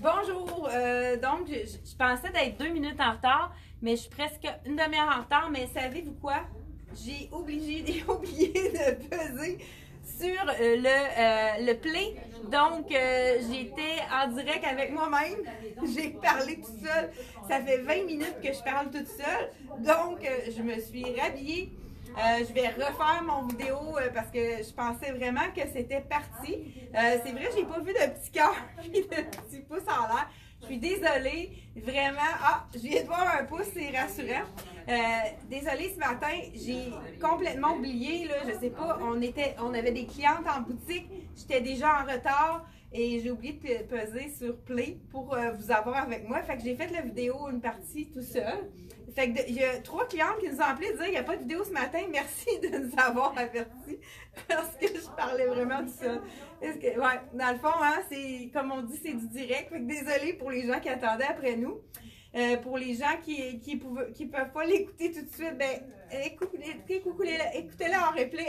Bonjour! Donc, je pensais d'être 2 minutes en retard, mais je suis presque une demi-heure en retard. Mais savez-vous quoi? J'ai oublié de peser sur le play. Donc, j'étais en direct avec moi-même. J'ai parlé toute seule. Ça fait 20 minutes que je parle toute seule. Donc, je me suis rhabillée. Je vais refaire mon vidéo parce que je pensais vraiment que c'était parti. C'est vrai, j'ai pas vu de petit cœur et de petit pouce en l'air. Je suis désolée, vraiment. Ah, je viens de voir un pouce, c'est rassurant. Désolée, ce matin, j'ai complètement oublié, là, je sais pas, on avait des clientes en boutique, j'étais déjà en retard et j'ai oublié de peser sur play pour vous avoir avec moi. Fait que j'ai fait la vidéo, une partie tout seul. Fait que il y a 3 clientes qui nous ont appelé dire qu'il n'y a pas de vidéo ce matin. Merci de nous avoir avertis parce que je parlais vraiment tout seul. Ouais, dans le fond, hein, c'est comme on dit, c'est du direct. Fait que désolée pour les gens qui attendaient après nous. Pour les gens qui peuvent pas l'écouter tout de suite, ben écoutez-le en replay.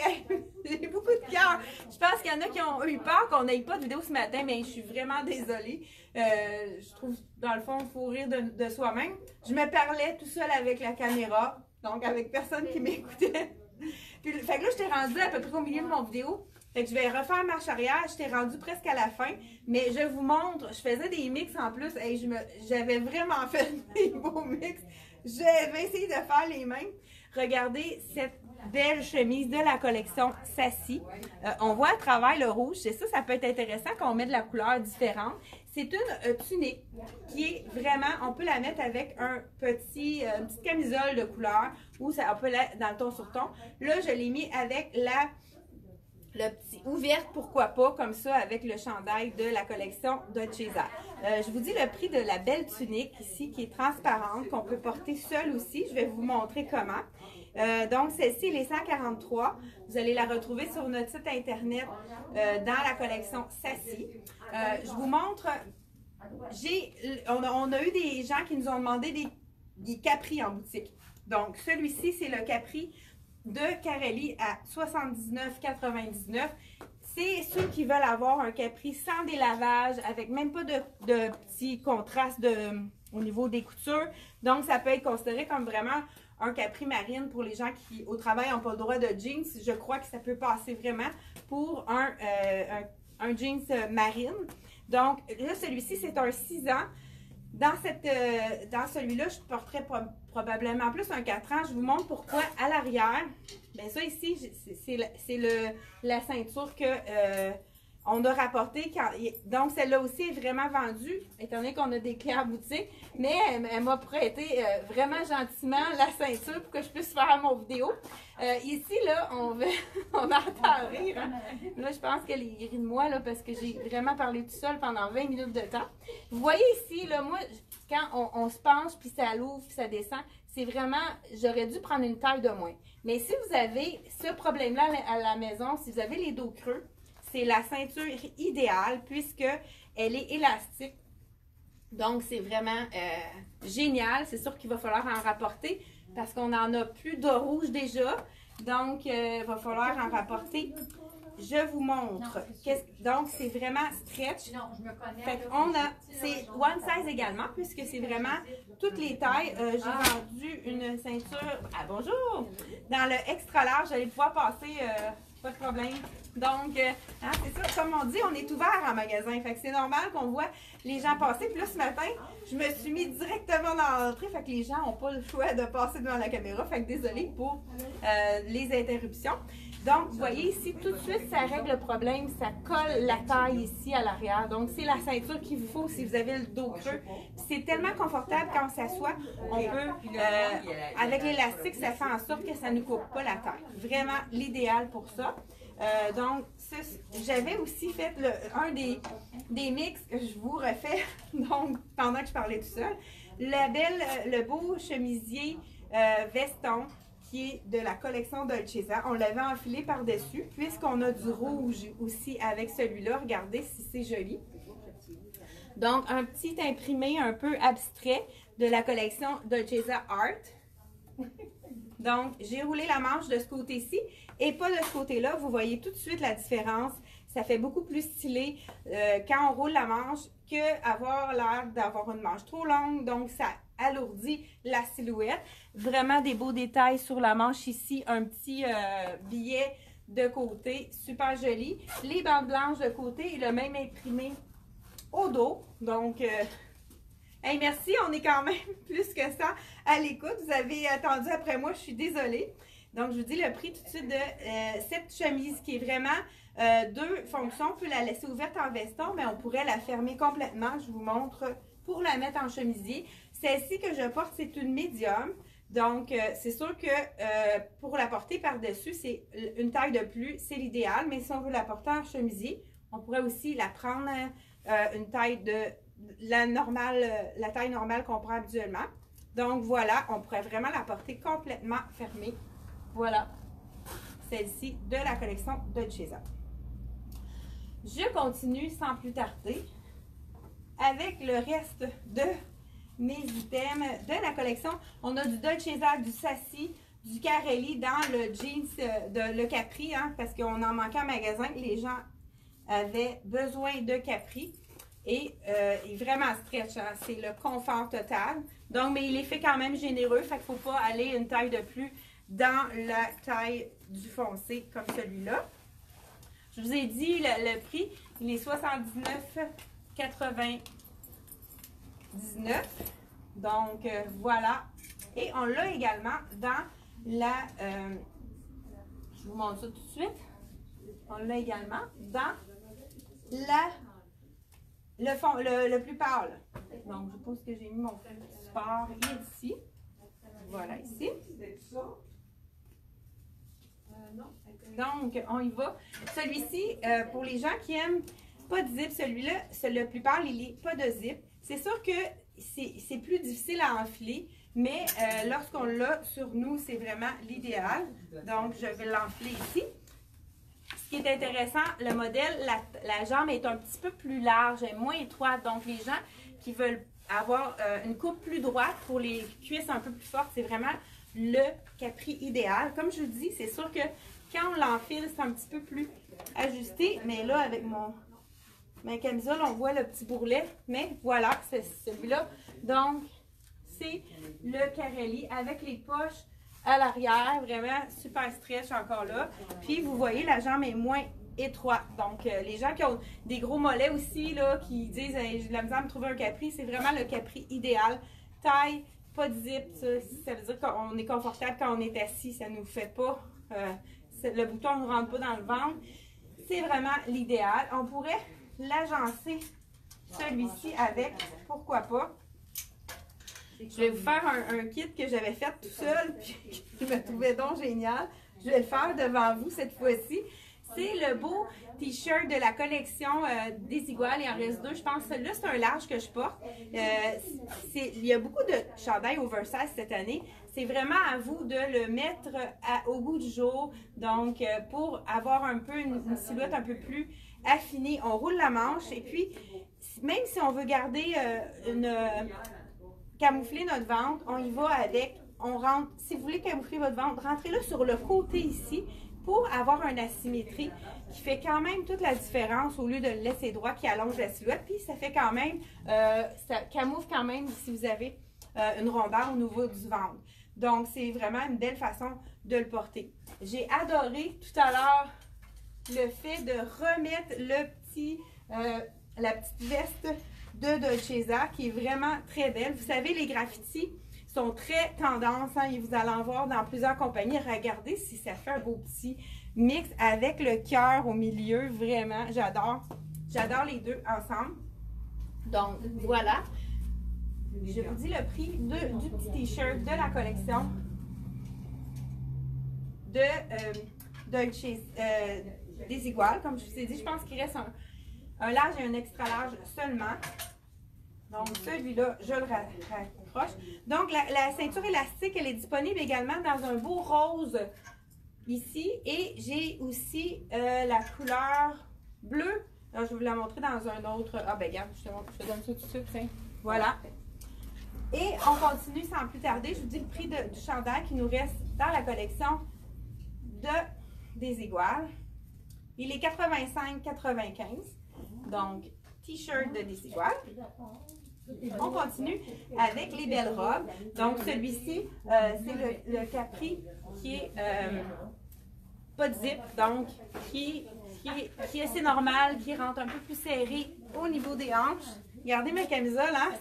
J'ai beaucoup de cœur. Je pense qu'il y en a qui ont eu peur qu'on n'ait pas de vidéo ce matin, mais je suis vraiment désolée. Je trouve, dans le fond, il faut rire de soi-même. Je me parlais tout seul avec la caméra, donc avec personne qui m'écoutait. Puis, fait que là, j'étais rendue à peu près au milieu de mon vidéo. Fait que je vais refaire marche arrière. J'étais rendue presque à la fin. Mais je vous montre, je faisais des mix en plus. Et j'avais vraiment fait des beaux mix. J'avais essayé de faire les mêmes. Regardez cette belle chemise de la collection Sassy. On voit à travers le rouge. C'est ça peut être intéressant quand on met de la couleur différente. C'est une tunique qui est vraiment, on peut la mettre avec une petite camisole de couleur ou on peut la dans le ton sur ton. Là, je l'ai mis avec le petit ouverte, pourquoi pas, comme ça, avec le chandail de la collection Dolce Vita. Je vous dis le prix de la belle tunique ici, qui est transparente, qu'on peut porter seule aussi. Je vais vous montrer comment. Donc, celle-ci, elle est 143. Vous allez la retrouver sur notre site internet dans la collection Sassy. Je vous montre, on a eu des gens qui nous ont demandé des capris en boutique. Donc, celui-ci, c'est le capri de Carelli à 79,99. C'est ceux qui veulent avoir un capri sans délavage, avec même pas de petits contrastes au niveau des coutures. Donc, ça peut être considéré comme vraiment un capri marine pour les gens qui, au travail, n'ont pas le droit de jeans. Je crois que ça peut passer vraiment pour un jeans marine. Donc, là, celui-ci, c'est un 6 ans. Dans celui-là, je porterais probablement plus un 4 ans. Je vous montre pourquoi à l'arrière. Bien, ça ici, c'est la ceinture que on a rapportée. Donc, celle-là aussi est vraiment vendue, étant donné qu'on a des clients en boutique. Mais elle m'a prêté vraiment gentiment la ceinture pour que je puisse faire mon vidéo. Ici, là, on entend rire. Hein? Là, je pense qu'elle rit de moi là, parce que j'ai vraiment parlé tout seul pendant 20 minutes de temps. Vous voyez ici, là, moi, quand on se penche, puis ça l'ouvre, puis ça descend, c'est vraiment, j'aurais dû prendre une taille de moins. Mais si vous avez ce problème-là à la maison, si vous avez les dos creux, c'est la ceinture idéale puisque elle est élastique. Donc, c'est vraiment génial. C'est sûr qu'il va falloir en rapporter parce qu'on en a plus de rouge déjà. Donc, il va falloir en rapporter. Je vous montre. Donc, c'est vraiment stretch. Fait qu'on a, c'est one size également, puisque c'est vraiment toutes les tailles. J'ai vendu une ceinture, bonjour, dans le extra large. J'allais pouvoir passer, pas de problème. Donc, hein, c'est ça, comme on dit, on est ouvert en magasin. Fait que c'est normal qu'on voit les gens passer. Puis là, ce matin, je me suis mis directement dans l'entrée. Fait que les gens n'ont pas le choix de passer devant la caméra. Fait que désolée pour les interruptions. Donc, vous voyez ici, tout de suite, ça règle le problème. Ça colle la taille ici à l'arrière. Donc, c'est la ceinture qu'il vous faut si vous avez le dos creux. C'est tellement confortable quand on s'assoit. On peut, avec l'élastique, ça fait en sorte que ça ne coupe pas la taille. Vraiment l'idéal pour ça. Donc, j'avais aussi fait un des mix que je vous refais donc pendant que je parlais tout seul. Le beau chemisier veston qui est de la collection Dolce Vita. On l'avait enfilé par-dessus, puisqu'on a du rouge aussi avec celui-là. Regardez si c'est joli. Donc, un petit imprimé un peu abstrait de la collection Dolce Vita Art. Donc, j'ai roulé la manche de ce côté-ci et pas de ce côté-là. Vous voyez tout de suite la différence. Ça fait beaucoup plus stylé quand on roule la manche qu'avoir l'air d'avoir une manche trop longue. Donc, ça alourdit la silhouette. Vraiment des beaux détails sur la manche ici. Un petit billet de côté, super joli. Les bandes blanches de côté et le même imprimé au dos. Donc, hey, merci, on est quand même plus que ça à l'écoute. Vous avez attendu après moi, je suis désolée. Donc, je vous dis le prix tout de suite de cette chemise qui est vraiment deux fonctions. On peut la laisser ouverte en veston, mais on pourrait la fermer complètement. Je vous montre pour la mettre en chemisier. Celle-ci que je porte, c'est une médium. Donc, c'est sûr que pour la porter par-dessus, c'est une taille de plus, c'est l'idéal. Mais si on veut la porter en chemisier, on pourrait aussi la prendre une taille de la taille normale qu'on prend habituellement. Donc, voilà, on pourrait vraiment la porter complètement fermée. Voilà, celle-ci de la collection Dolce & Gabbana. Je continue sans plus tarder avec le reste de mes items de la collection. On a du Dolce & Gabbana, du Sassy, du Carelli dans le jeans, le Capri, hein, parce qu'on en manquait en magasin. Les gens avaient besoin de Capri. Et il est vraiment stretch, hein, c'est le confort total. Donc, mais il est fait quand même généreux, fait qu'il ne faut pas aller une taille de plus dans la taille du foncé comme celui-là. Je vous ai dit le prix, il est 79,99. Donc, voilà. Et on l'a également dans la... je vous montre ça tout de suite. On l'a également dans la... Le plus pâle. Donc, je pense que j'ai mis mon sport ici. Voilà, ici. Donc, on y va. Celui-ci, pour les gens qui aiment pas de zip, celui-là, le plus pâle, il n'est pas de zip. C'est sûr que c'est plus difficile à enfiler, mais lorsqu'on l'a sur nous, c'est vraiment l'idéal. Donc, je vais l'enfiler ici. Ce qui est intéressant, le modèle, la jambe est un petit peu plus large et moins étroite. Donc, les gens qui veulent avoir une coupe plus droite pour les cuisses un peu plus fortes, c'est vraiment le Capri idéal. Comme je vous dis, c'est sûr que quand on l'enfile, c'est un petit peu plus ajusté. Mais là, avec ma camisole, on voit le petit bourrelet. Mais voilà, c'est celui-là. Donc, c'est le Carelli avec les poches à l'arrière, vraiment super stretch encore là. Puis vous voyez, la jambe est moins étroite. Donc les gens qui ont des gros mollets aussi, là, qui disent hey, j'ai de la misère à me trouver un Capri, c'est vraiment le Capri idéal. Taille, pas de zip, ça veut dire qu'on est confortable quand on est assis, ça nous fait pas, le bouton ne rentre pas dans le ventre. C'est vraiment l'idéal. On pourrait l'agencer celui-ci avec, pourquoi pas. Je vais vous faire un kit que j'avais fait tout seul, puis je me trouvais donc génial. Je vais le faire devant vous cette fois-ci. C'est le beau t-shirt de la collection Desigual. Il en reste deux. Je pense que celui-là, c'est un large que je porte. Il y a beaucoup de chandails oversize cette année. C'est vraiment à vous de le mettre au goût du jour. Donc, pour avoir un peu une silhouette un peu plus affinée, on roule la manche. Et puis, même si on veut garder camoufler notre ventre, on y va avec, on rentre, si vous voulez camoufler votre ventre, rentrez-le sur le côté ici pour avoir une asymétrie qui fait quand même toute la différence au lieu de le laisser droit qui allonge la silhouette. Puis ça fait quand même, ça camoufle quand même si vous avez une rondeur au niveau du ventre. Donc c'est vraiment une belle façon de le porter. J'ai adoré tout à l'heure le fait de remettre la petite veste de Dolce & Gabbana qui est vraiment très belle. Vous savez, les graffitis sont très tendance, hein, et vous allez en voir dans plusieurs compagnies. Regardez si ça fait un beau petit mix avec le cœur au milieu. Vraiment, j'adore. J'adore les deux ensemble. Donc, voilà. Je vous dis le prix du petit t-shirt de la collection de Dolce Desigual. Comme je vous ai dit, je pense qu'il reste un large et un extra large seulement. Donc, celui-là, je le raccroche. Donc, la ceinture élastique, elle est disponible également dans un beau rose ici. Et j'ai aussi la couleur bleue. Alors, je vais vous la montrer dans un autre. Ah, ben, regarde, je te donne ça tout de suite. Tiens. Voilà. Et on continue sans plus tarder. Je vous dis le prix du chandail qui nous reste dans la collection de Desigual. Il est 85,95. Donc, t-shirt de Desigual. On continue avec les belles robes. Donc, celui-ci, c'est le capri qui est pas de zip, donc qui est assez normal, qui rentre un peu plus serré au niveau des hanches. Regardez ma camisole, hein?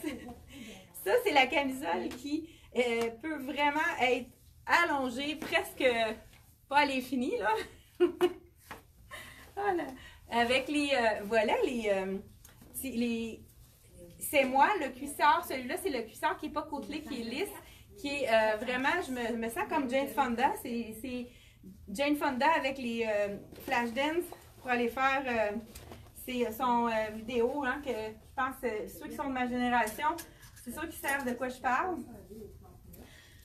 Ça, c'est la camisole qui peut vraiment être allongée, presque pas à l'infini, là. Voilà. Avec les, voilà, c'est moi, le cuissard, celui-là, c'est le cuissard qui n'est pas côtelé, qui est lisse, qui est vraiment, je me sens comme Jane Fonda, c'est Jane Fonda avec les flash dance pour aller faire son vidéo, hein, que je pense ceux qui sont de ma génération, c'est sûr qu'ils savent de quoi je parle.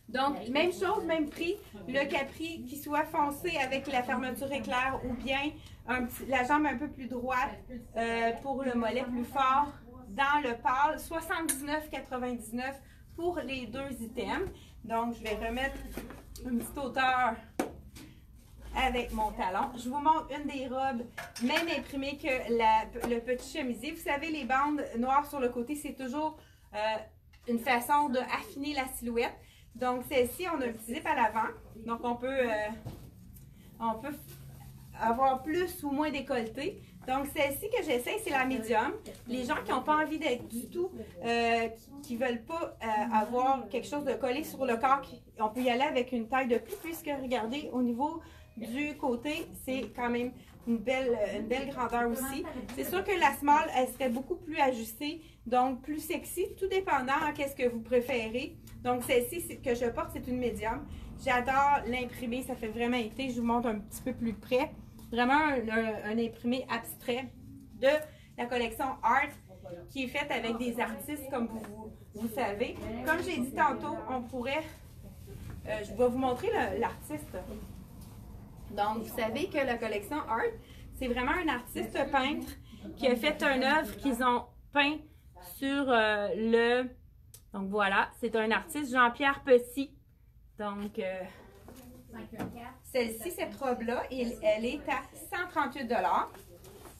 Donc, même chose, même prix, le capri qui soit foncé avec la fermeture éclair ou bien la jambe un peu plus droite pour le mollet plus fort dans le pâle, 79,99 pour les deux items. Donc, je vais remettre une petite hauteur avec mon talon. Je vous montre une des robes même imprimée que le petit chemisier. Vous savez, les bandes noires sur le côté, c'est toujours une façon d'affiner la silhouette. Donc, celle-ci, on a un petit zip à l'avant. Donc, on peut avoir plus ou moins décolleté. Donc, celle-ci que j'essaie, c'est la médium. Les gens qui n'ont pas envie d'être du tout, qui ne veulent pas avoir quelque chose de collé sur le corps, on peut y aller avec une taille de plus, puisque, regardez, au niveau du côté, c'est quand même une belle grandeur aussi. C'est sûr que la small, elle serait beaucoup plus ajustée, donc plus sexy, tout dépendant à qu'est-ce que vous préférez. Donc, celle-ci que je porte, c'est une médium. J'adore l'imprimer, ça fait vraiment été. Je vous montre un petit peu plus près. Vraiment un imprimé abstrait de la collection Art qui est faite avec des artistes, comme vous savez. Comme j'ai dit tantôt, on pourrait... je vais vous montrer l'artiste. Donc, vous savez que la collection Art, c'est vraiment un artiste peintre qui a fait une œuvre qu'ils ont peint sur Donc, voilà, c'est un artiste, Jean-Pierre Petit. Donc, celle-ci, cette robe-là, elle est à 138 $.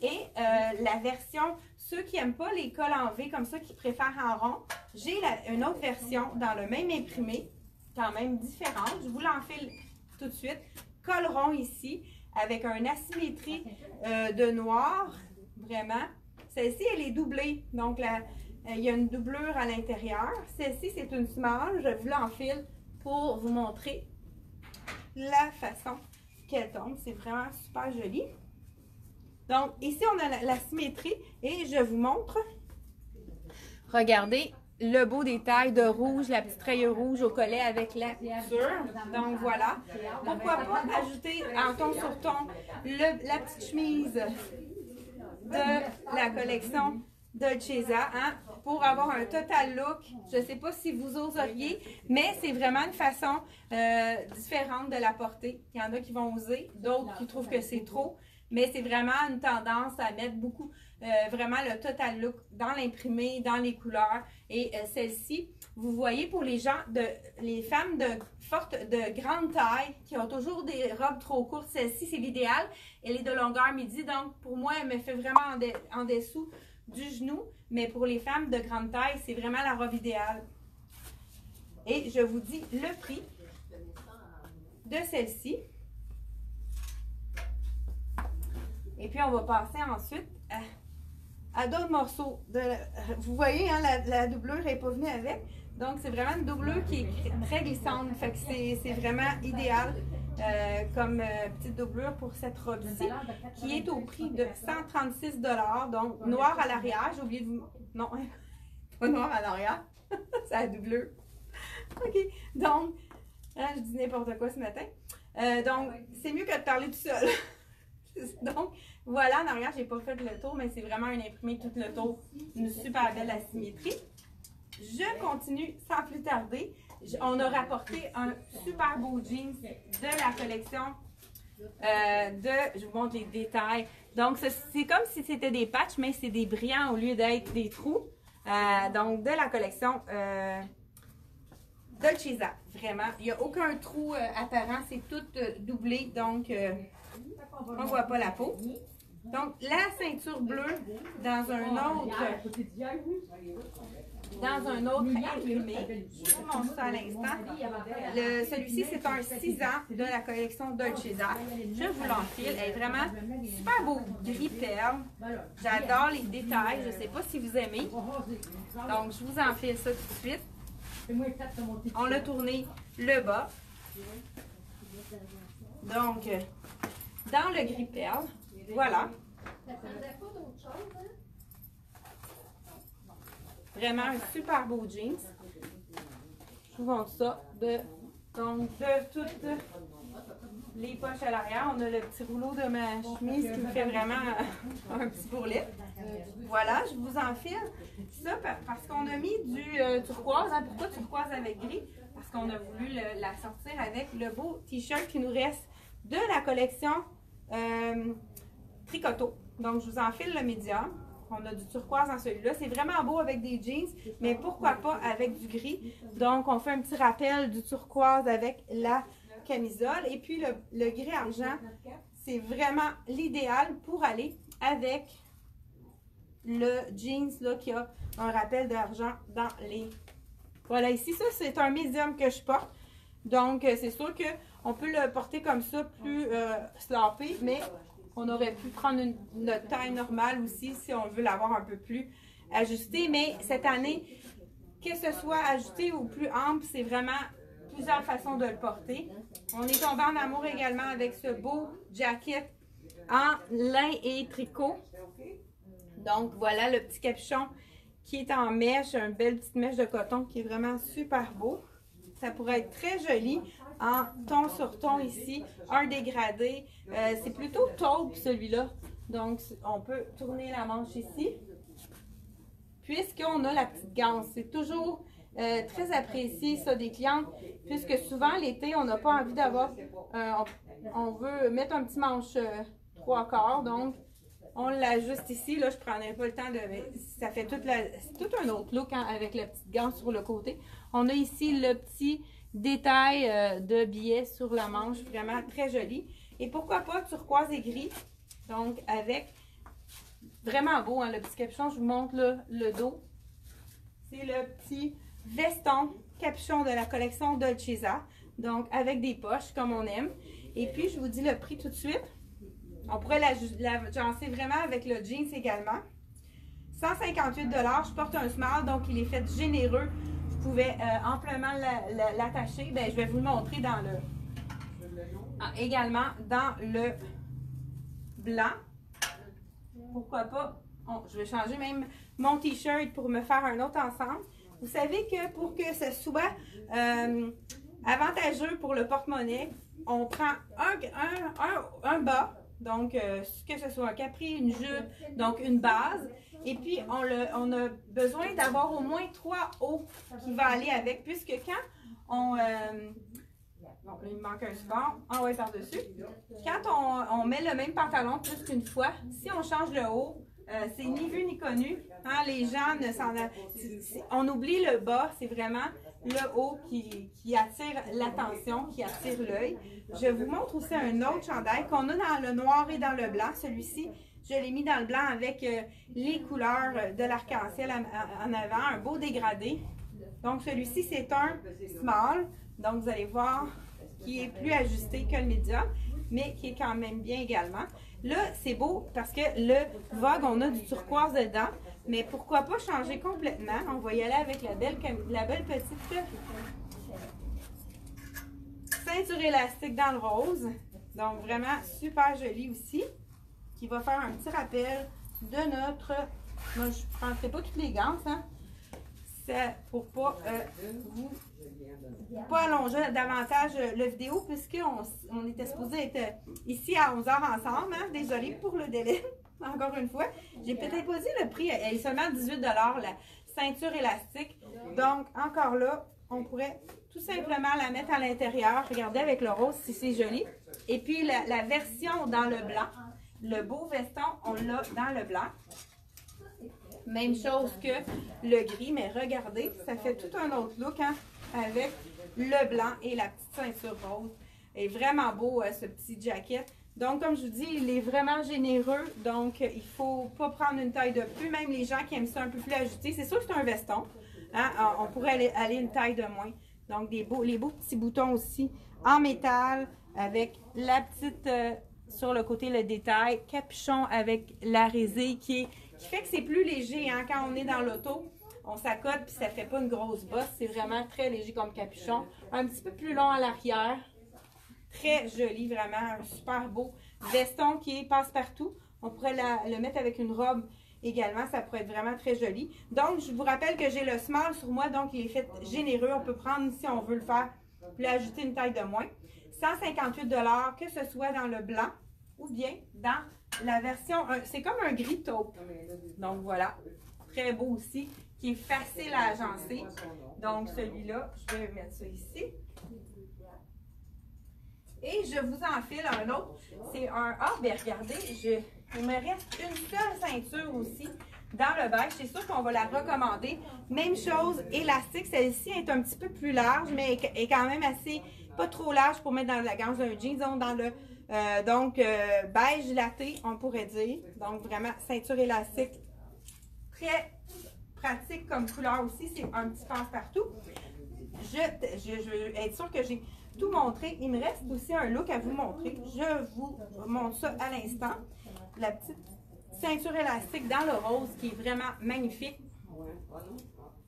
Et la version, ceux qui n'aiment pas les cols en V comme ça, qui préfèrent en rond, j'ai une autre version dans le même imprimé, quand même différente. Je vous l'enfile tout de suite. Col rond ici, avec une asymétrie de noir, vraiment. Celle-ci, elle est doublée, donc il y a une doublure à l'intérieur. Celle-ci, c'est une small, je vous l'enfile pour vous montrer la façon qu'elle tombe. C'est vraiment super joli. Donc, ici, on a la symétrie et je vous montre. Regardez le beau détail de rouge, la petite raye rouge au collet avec la couture. Donc, voilà. Pourquoi pas ajouter en ton sur ton la petite chemise de la collection Dolce Vita, hein, pour avoir un total look. Je ne sais pas si vous oseriez, mais c'est vraiment une façon différente de la porter. Il y en a qui vont oser, d'autres qui trouvent que c'est trop, mais c'est vraiment une tendance à mettre beaucoup, vraiment le total look dans l'imprimé, dans les couleurs. Et celle-ci, vous voyez, pour les gens, les femmes de grande taille, qui ont toujours des robes trop courtes, celle-ci, c'est l'idéal. Elle est de longueur midi, donc pour moi, elle me fait vraiment en dessous du genou, mais pour les femmes de grande taille, c'est vraiment la robe idéale. Et je vous dis le prix de celle-ci. Et puis, on va passer ensuite à d'autres morceaux. Vous voyez, hein, la doublure n'est pas venue avec. Donc, c'est vraiment une doublure qui est très glissante. Fait que c'est vraiment idéal comme petite doublure pour cette robe-ci, qui est au prix de 136 $. Donc, noir à l'arrière. J'ai oublié de vous... Non, pas noir à l'arrière. C'est la doublure. OK. Donc, hein, je dis n'importe quoi ce matin. Donc, c'est mieux que de parler tout seul. Donc, voilà, en arrière, j'ai pas fait le tour, mais c'est vraiment un imprimé tout le tour. Une super belle asymétrie. Je continue sans plus tarder. On a rapporté un super beau jeans de la collection je vous montre les détails. Donc, c'est comme si c'était des patchs, mais c'est des brillants au lieu d'être des trous. Donc, de la collection Dolce Vita. Vraiment, il n'y a aucun trou apparent, c'est tout doublé. Donc, On ne voit pas la peau. Donc, la ceinture bleue dans un autre imprimé. Je vous montre ça à l'instant. Celui-ci, c'est un 6 ans de la collection Dolce Vita. Je vous l'enfile. Elle est vraiment super beau. Gris perle. J'adore les détails. Je ne sais pas si vous aimez. Donc, je vous enfile ça tout de suite. On a tourné le bas. Donc, dans le gris perle. Voilà. Vraiment un super beau jeans. Je vous montre ça. Donc, de toutes les poches à l'arrière, on a le petit rouleau de ma chemise qui me fait vraiment un petit bourrelet. Voilà, je vous enfile ça parce qu'on a mis du turquoise. Hein. Pourquoi turquoise avec gris? Parce qu'on a voulu la sortir avec le beau t-shirt qui nous reste de la collection Tricoto. Donc, je vous enfile le médium. On a du turquoise dans celui-là. C'est vraiment beau avec des jeans, mais pourquoi pas avec du gris. Donc, on fait un petit rappel du turquoise avec la camisole. Et puis, le gris argent, c'est vraiment l'idéal pour aller avec le jeans là, qui a un rappel d'argent dans les... Voilà, ici, ça, c'est un médium que je porte. Donc, c'est sûr qu'on peut le porter comme ça, plus slappé, mais on aurait pu prendre notre taille normale aussi si on veut l'avoir un peu plus ajusté. Mais cette année, que ce soit ajusté ou plus ample, c'est vraiment plusieurs façons de le porter. On est tombé en amour également avec ce beau jacket en lin et tricot. Donc, voilà le petit capuchon qui est en mèche, une belle petite mèche de coton qui est vraiment super beau. Ça pourrait être très joli en ton sur ton ici, un dégradé. C'est plutôt taupe celui-là. Donc, on peut tourner la manche ici. Puisqu'on a la petite ganse, c'est toujours très apprécié ça des clientes. Puisque souvent l'été, on n'a pas envie d'avoir, on veut mettre un petit manche 3/4. Donc, on l'ajuste ici. Là, je ne prendrai pas le temps de... Ça fait tout un autre look hein, avec la petite ganse sur le côté. On a ici le petit détail de billets sur la manche. Vraiment très joli. Et pourquoi pas turquoise et gris. Donc, avec... Vraiment beau, hein, le petit capuchon. Je vous montre là, le dos. C'est le petit veston capuchon de la collection Dolce Vita. Donc, avec des poches, comme on aime. Et puis, je vous dis le prix tout de suite. On pourrait l'agencer vraiment avec le jeans également. 158 $. Je porte un small, donc il est fait généreux. Vous pouvez amplement l'attacher. Ben, je vais vous le montrer dans également dans le blanc. Pourquoi pas? Je vais changer même mon t-shirt pour me faire un autre ensemble. Vous savez que pour que ce soit avantageux pour le porte-monnaie, on prend un bas. Donc, que ce soit un capri, une jupe, donc une base. Et puis, on a besoin d'avoir au moins 3 hauts qui va aller avec, puisque quand on... bon, là, il me manque un support. Ah ouais, par-dessus. Quand on met le même pantalon plus qu'une fois, si on change le haut, c'est ni vu ni connu. Hein, les gens ne s'en... On oublie le bas, c'est vraiment le haut qui attire l'attention, qui attire l'œil. Je vous montre aussi un autre chandail qu'on a dans le noir et dans le blanc. Celui-ci, je l'ai mis dans le blanc avec les couleurs de l'arc-en-ciel en avant, un beau dégradé. Donc, celui-ci, c'est un small. Donc, vous allez voir qui est plus ajusté que le médium, mais qui est quand même bien également. Là, c'est beau parce que le Vogue, on a du turquoise dedans. Mais pourquoi pas changer complètement? On va y aller avec la belle petite ceinture élastique dans le rose. Donc, vraiment super joli aussi. Qui va faire un petit rappel de notre... Moi, je ne prendrai pas toutes les ganses, hein? C'est pour pas pas allonger davantage le vidéo, puisqu'on était supposé être ici à 11 h ensemble. Hein? Désolée pour le délai, encore une fois. J'ai peut-être pas dit le prix, elle est seulement 18 $, la ceinture élastique. Donc, encore là, on pourrait tout simplement la mettre à l'intérieur. Regardez avec le rose si c'est joli. Et puis, la version dans le blanc, le beau veston, on l'a dans le blanc. Même chose que le gris, mais regardez, ça fait tout un autre look hein, avec le blanc et la petite ceinture rose. Et vraiment beau ce petit jacket. Donc, comme je vous dis, il est vraiment généreux. Donc, il ne faut pas prendre une taille de plus. Même les gens qui aiment ça un peu plus ajusté. C'est sûr que c'est un veston. Hein? On pourrait aller une taille de moins. Donc, les beaux petits boutons aussi en métal avec la petite, sur le côté, le détail. Capuchon avec la résille qui fait que c'est plus léger. Hein? Quand on est dans l'auto, on s'accote puis ça ne fait pas une grosse bosse. C'est vraiment très léger comme capuchon. Un petit peu plus long à l'arrière. Très joli, vraiment, un super beau veston qui passe partout. On pourrait le mettre avec une robe également, ça pourrait être vraiment très joli. Donc, je vous rappelle que j'ai le small sur moi, donc il est fait généreux. On peut prendre, si on veut le faire, puis ajouter une taille de moins. 158 $, que ce soit dans le blanc ou bien dans la version, c'est comme un gris taupe. Donc, voilà, très beau aussi, qui est facile à agencer. Donc, celui-là, je vais mettre ça ici. Et je vous enfile un autre. C'est un... Ah, bien regardez, il me reste une seule ceinture aussi dans le beige. C'est sûr qu'on va la recommander. Même chose, élastique. Celle-ci est un petit peu plus large, mais est quand même assez, pas trop large pour mettre dans la gorge d'un jean. Disons dans le, beige laté, on pourrait dire. Donc vraiment, ceinture élastique. Très pratique comme couleur aussi. C'est un petit passe-partout. Je veux être sûre que j'ai tout montré. Il me reste aussi un look à vous montrer. Je vous montre ça à l'instant. La petite ceinture élastique dans le rose qui est vraiment magnifique.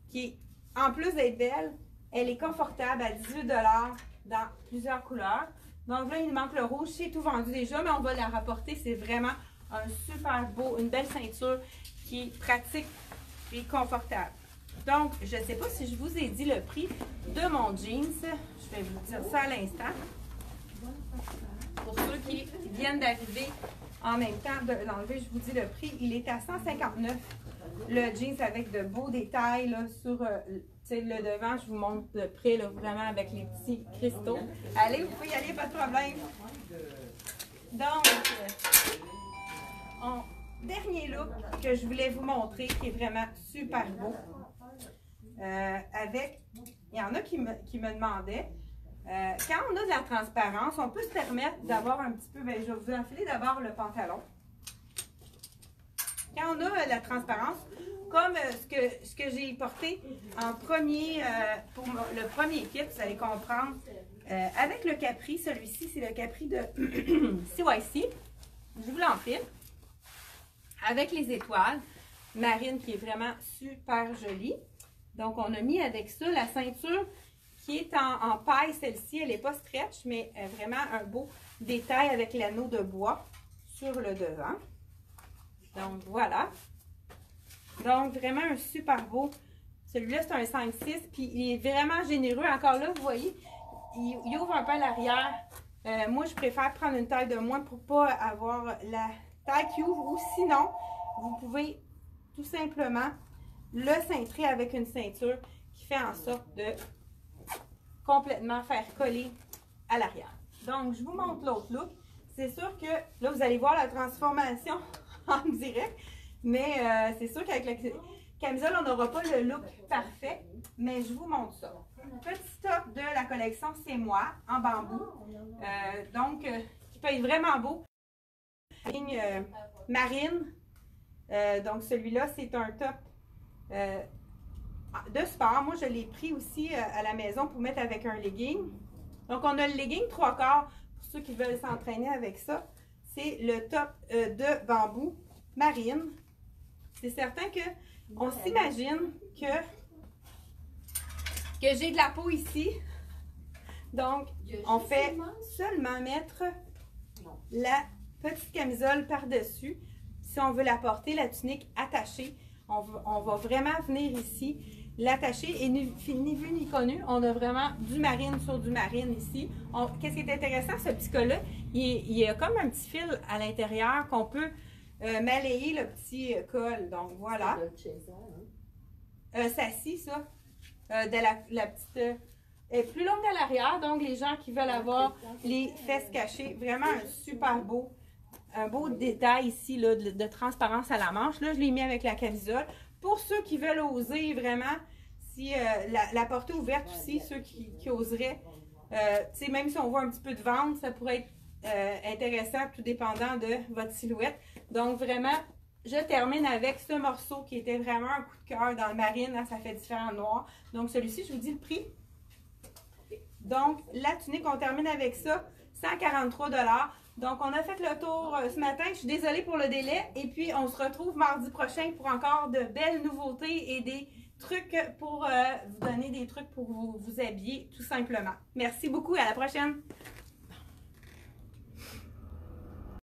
Qui, en plus d'être belle, elle est confortable à 18 $ dans plusieurs couleurs. Donc là, il nous manque le rouge. C'est tout vendu déjà, mais on va la rapporter. C'est vraiment un super beau, une belle ceinture qui est pratique et confortable. Donc, je ne sais pas si je vous ai dit le prix de mon jeans. Je vais vous dire ça à l'instant. Pour ceux qui viennent d'arriver en même temps de l'enlever, je vous dis le prix. Il est à 159 $. Le jeans avec de beaux détails là, sur le devant. Je vous montre de près, là, vraiment avec les petits cristaux. Allez, vous pouvez y aller, pas de problème. Donc, dernier look que je voulais vous montrer qui est vraiment super beau. Il y en a qui me demandaient, quand on a de la transparence, on peut se permettre d'avoir un petit peu, je vais vous enfiler d'abord le pantalon. Quand on a la transparence, comme ce que j'ai porté en premier, pour le premier kit, vous allez comprendre, avec le capri, celui-ci c'est le capri de CYC, je vous l'enfile, avec les étoiles, marine qui est vraiment super jolie. Donc, on a mis avec ça la ceinture qui est en paille. Celle-ci, elle n'est pas stretch, mais vraiment un beau détail avec l'anneau de bois sur le devant. Donc, voilà. Donc, vraiment un super beau. Celui-là, c'est un 5-6, puis il est vraiment généreux. Encore là, vous voyez, il ouvre un peu à l'arrière. Moi, je préfère prendre une taille de moins pour ne pas avoir la taille qui ouvre. Ou sinon, vous pouvez tout simplement le cintrer avec une ceinture qui fait en sorte de complètement faire coller à l'arrière. Donc, je vous montre l'autre look. C'est sûr que là, vous allez voir la transformation en direct, mais c'est sûr qu'avec la camisole, on n'aura pas le look parfait, mais je vous montre ça. Petit top de la collection C'est Moi en bambou, qui peut être vraiment beau. Ligne marine, donc celui-là, c'est un top de sport. Moi, je l'ai pris aussi à la maison pour mettre avec un legging. Donc, on a le legging 3/4 pour ceux qui veulent s'entraîner avec ça. C'est le top de bambou marine. C'est certain que on s'imagine que j'ai de la peau ici. Donc, on fait seulement mettre la petite camisole par-dessus. Si on veut la porter, la tunique attachée, on va vraiment venir ici l'attacher. Et ni vu ni connu, on a vraiment du marine sur du marine ici. Qu'est-ce qui est intéressant, ce petit col-là, il y a comme un petit fil à l'intérieur qu'on peut malayer le petit col. Donc, voilà. Ça scie, ça. De la petite... est plus longue à l'arrière, donc les gens qui veulent avoir les fesses cachées, vraiment un beau détail ici là, de transparence à la manche. Là, je l'ai mis avec la camisole. Pour ceux qui veulent oser vraiment, si la portée ouverte aussi, ceux qui oseraient, même si on voit un petit peu de ventre, ça pourrait être intéressant, tout dépendant de votre silhouette. Donc, vraiment, je termine avec ce morceau qui était vraiment un coup de cœur dans le marine. Hein, ça fait différents noirs. Donc, celui-ci, je vous dis le prix. Donc, la tunique, on termine avec ça, 143 $. Donc, on a fait le tour ce matin. Je suis désolée pour le délai. Et puis, on se retrouve mardi prochain pour encore de belles nouveautés et des trucs pour vous donner des trucs pour vous habiller, tout simplement. Merci beaucoup et à la prochaine!